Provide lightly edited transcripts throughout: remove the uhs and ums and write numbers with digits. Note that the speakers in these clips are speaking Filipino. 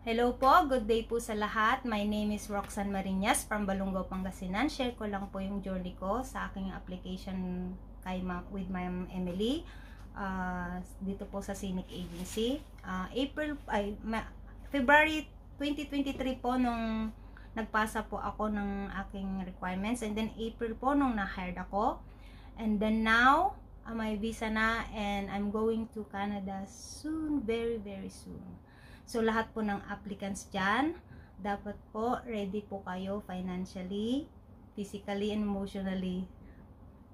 Hello po, good day po sa lahat. My name is Roxanne Marinas from Balungaw, Pangasinan. Share ko lang po yung journey ko sa aking application with Ma'am Emily dito po sa Scenic Agency. February 2023 po nung nagpasa po ako ng aking requirements, and then April po nung na-hired ako, and then now may visa na and I'm going to Canada soon, very soon. So lahat po ng applicants dyan, dapat po ready po kayo financially, physically, and emotionally.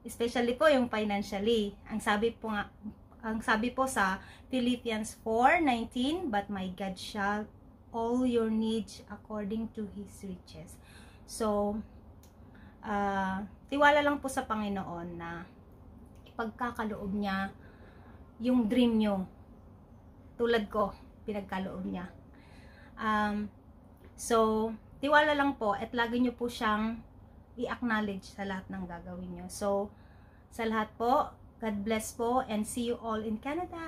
Especially po yung financially. Ang sabi po sa Philippians 4:19, but my God shall all your needs according to His riches. So, tiwala lang po sa Panginoon na ipagkakaloob niya yung dream nyo. Tulad ko, pinagkaloob niya. So, tiwala lang po at lagi nyo po siyang i-acknowledge sa lahat ng gagawin nyo. So, sa lahat po, God bless po and see you all in Canada!